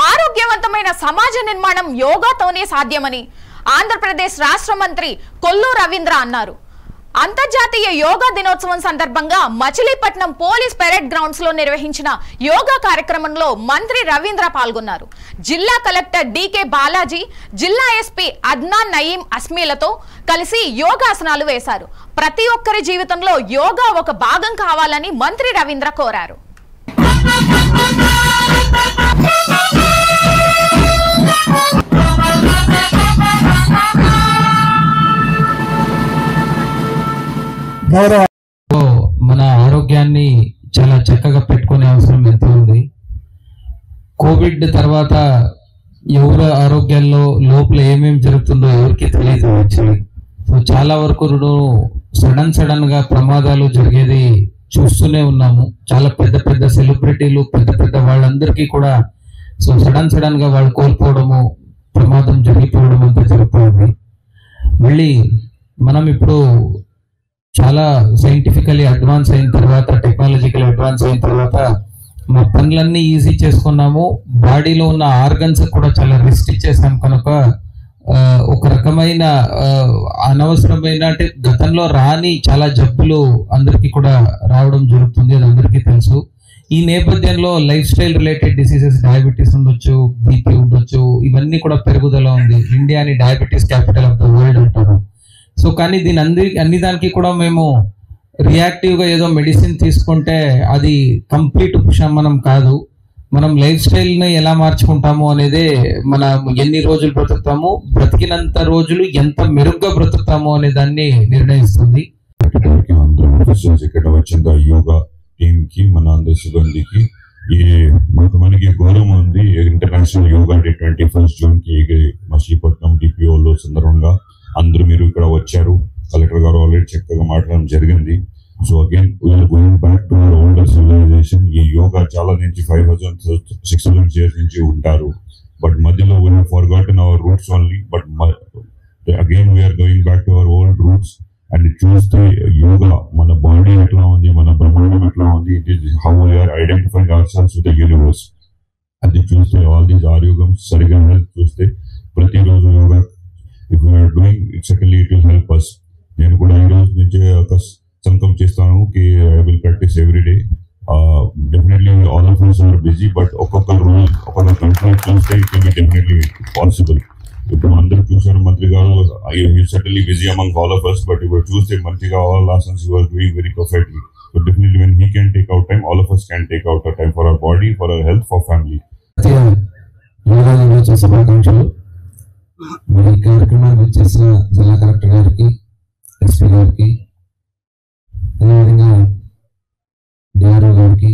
ఆరోగ్యవంతమైన సమాజ నిర్మాణం యోగాతోనే సాధ్యమని ఆంధ్రప్రదేశ్ రాష్ట్ర మంత్రి కొల్లు రవీంద్ర అన్నారు. అంతర్జాతీయ యోగా దినోత్సవం సందర్భంగా మచిలీపట్నం పోలీస్ పెరేడ్ గ్రౌండ్స్ లో నిర్వహించిన యోగా కార్యక్రమంలో మంత్రి రవీంద్ర పాల్గొన్నారు. జిల్లా కలెక్టర్ డికే బాలాజీ, జిల్లా ఎస్పీ అద్నాన్ నయీం అస్మీలతో కలిసి యోగాసనాలు వేశారు. ప్రతి ఒక్కరి జీవితంలో యోగా ఒక భాగం కావాలని మంత్రి రవీంద్ర కోరారు. మన ఆరోగ్యాన్ని చాలా చక్కగా పెట్టుకునే అవసరం ఎంతో ఉంది. కోవిడ్ తర్వాత ఎవరి ఆరోగ్యాల్లో లోపల ఏమేమి జరుగుతుందో ఎవరికి తెలియదు. యాక్చువల్లీ సో చాలా వరకు సడన్ గా ప్రమాదాలు జరిగేది చూస్తూనే ఉన్నాము. చాలా పెద్ద పెద్ద సెలబ్రిటీలు, పెద్ద పెద్ద వాళ్ళందరికీ కూడా సో సడన్ గా వాళ్ళు కోల్పోవడము, ప్రమాదం జరిగిపోవడం అంతా జరుగుతుంది. మళ్ళీ మనం ఇప్పుడు చాలా సైంటిఫికలీ అడ్వాన్స్ అయిన తర్వాత, టెక్నాలజికల్ అడ్వాన్స్ అయిన తర్వాత మా పనులన్నీ ఈజీ చేసుకున్నాము. బాడీలో ఉన్న ఆర్గన్స్ కూడా చాలా రెస్ట్ ఇచ్చేసాం కనుక ఒక రకమైన అనవసరమైన అంటే గతంలో రాని చాలా జబ్బులు అందరికీ కూడా రావడం జరుగుతుంది. అది అందరికీ తెలుసు. ఈ నేపథ్యంలో life style related diseases, diabetes ఉండొచ్చు, బీపీ ఉండొచ్చు, ఇవన్నీ కూడా పెరుగుదల ఉంది. ఇండియాని diabetes capital of the world అంటారు. సో కానీ దీని అన్ని దానికి కూడా మేము రియాక్టివ్గా ఏదో మెడిసిన్ తీసుకుంటే అది కంప్లీట్ ఉపశమనం కాదు. మనం లైఫ్ స్టైల్ని ఎలా మార్చుకుంటాము అనేదే మనం ఎన్ని రోజులు బ్రతుకుతాము, బ్రతికినంత రోజులు ఎంత మెరుగ్గా బ్రతుకుతాము అనే దాన్ని నిర్ణయిస్తుంది. ఇక్కడ వచ్చిన యోగా టీమ్ కి, మన అందరి సిబ్బందికి మనకి గౌరవం ఉంది. ఇంటర్నేషనల్ యోగా డే 21 జూన్ కి మచిలీపట్నం డిపిఓలో సందర్భంగా అందరూ మీరు ఇక్కడ వచ్చారు. కలెక్టర్ గారు ఆల్రెడీ చక్కగా మాట్లాడడం జరిగింది. So again we're going back to our older civilization. ఈ యోగా చాలా నుంచి 5,000-6,000 ఇయర్స్ నుంచి ఉంటారు. బట్ మధ్యలో we have forgotten our roots only. But again we're going back to our old roots. And చూస్తే యోగా మన బాడీ ఎట్లా ఉంది, మన బ్రహ్మాండం ఎట్లా ఉంది, it is how we're identifying our cells with the universe. అది చూస్తే ఆల్ దీస్ ఆరోగ్యం సరిగా హెల్త్ చూస్తే ప్రతిరోజు yoga if we are doing it, certainly it will help us. నేను కూడా ఈ రోజు నుంచి ఒక సంకల్పం చేస్తాను కి I will practice every day. Definitely all of us are busy, but ఒక్కొక్క రోజు ఒక్కొక్క కంట్రోల్ చూస్తే it can be definitely possible. ఇప్పుడు అందరూ చూసారు మంత్రి గారు, he is certainly busy among all of us, but ఇప్పుడు చూస్తే మంత్రిగా all asanas he was doing very perfectly. So definitely when he can take out time, all of us can take out our time for our body, for our health, for family. మరి ఈ కార్యక్రమానికి వచ్చేసిన జిల్లా collector గారికి, SP గారికి, అదేవిధంగా DRO గారికి,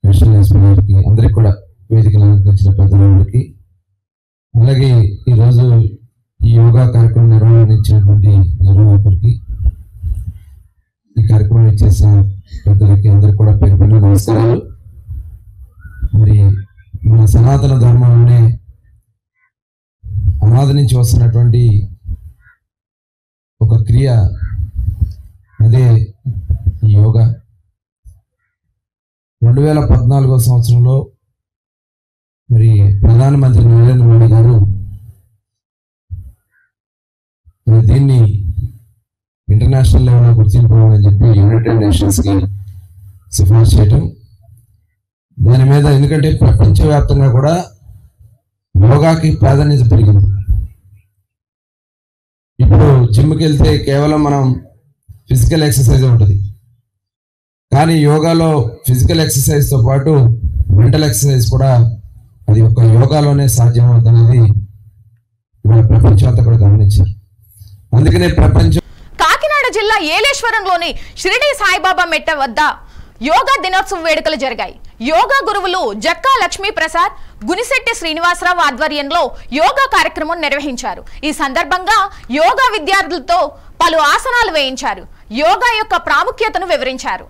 national SP గారికి, అందరికి కూడా వేదికలు అలంకరించిన పెద్దలందరికీ, అలాగే ఈరోజు ఈ యోగా కార్యక్రమం నిర్వహించినటువంటి నిర్వాహకులకి, ఈ కార్యక్రమం ఇచ్చేసిన పెద్దలకి అందరికి కూడా పేరు పేరున నమస్కారాలు. మరి మన సనాతన ధర్మంలోనే అనాది నుంచి వస్తున్నటువంటి ఒక క్రియ, అదే ఈ యోగా. 2014 సంవత్సరంలో మరి ప్రధానమంత్రి నరేంద్ర మోడీ గారు దీన్ని ఇంటర్నేషనల్ లెవెల్లో గుర్తింపుకోవాలని చెప్పి యునైటెడ్ నేషన్స్కి సిఫార్సు చేయటం. దాని మీద ఎందుకంటే ప్రపంచవ్యాప్తంగా కూడా యోగాకి ప్రాధాన్యత పెరిగింది. ఇప్పుడు జిమ్కి వెళ్తే కేవలం మనం ఫిజికల్ ఎక్సర్సైజ్ ఉంటుంది, కానీ యోగాలో ఫిజికల్ ఎక్సర్సైజ్తో పాటు మెంటల్ ఎక్సర్సైజ్ కూడా అది ఒక యోగాలోనే సాధ్యం అవుతున్నది ఇవాళ ప్రపంచం అంతా కూడా గమనించారు. అందుకనే కాకినాడ జిల్లా ఏలేశ్వరంలోని షిరిడి సాయిబాబా మెట్ట వద్ద యోగా దినోత్సవ వేడుకలు జరిగాయి. యోగా గురువులు జక్కా లక్ష్మీ ప్రసాద్, గునిశెట్టి శ్రీనివాసరావు ఆధ్వర్యంలో యోగా కార్యక్రమం నిర్వహించారు. ఈ సందర్భంగా యోగా విద్యార్థులతో పలు ఆసనాలు వేయించారు. యోగా యొక్క ప్రాముఖ్యతను వివరించారు.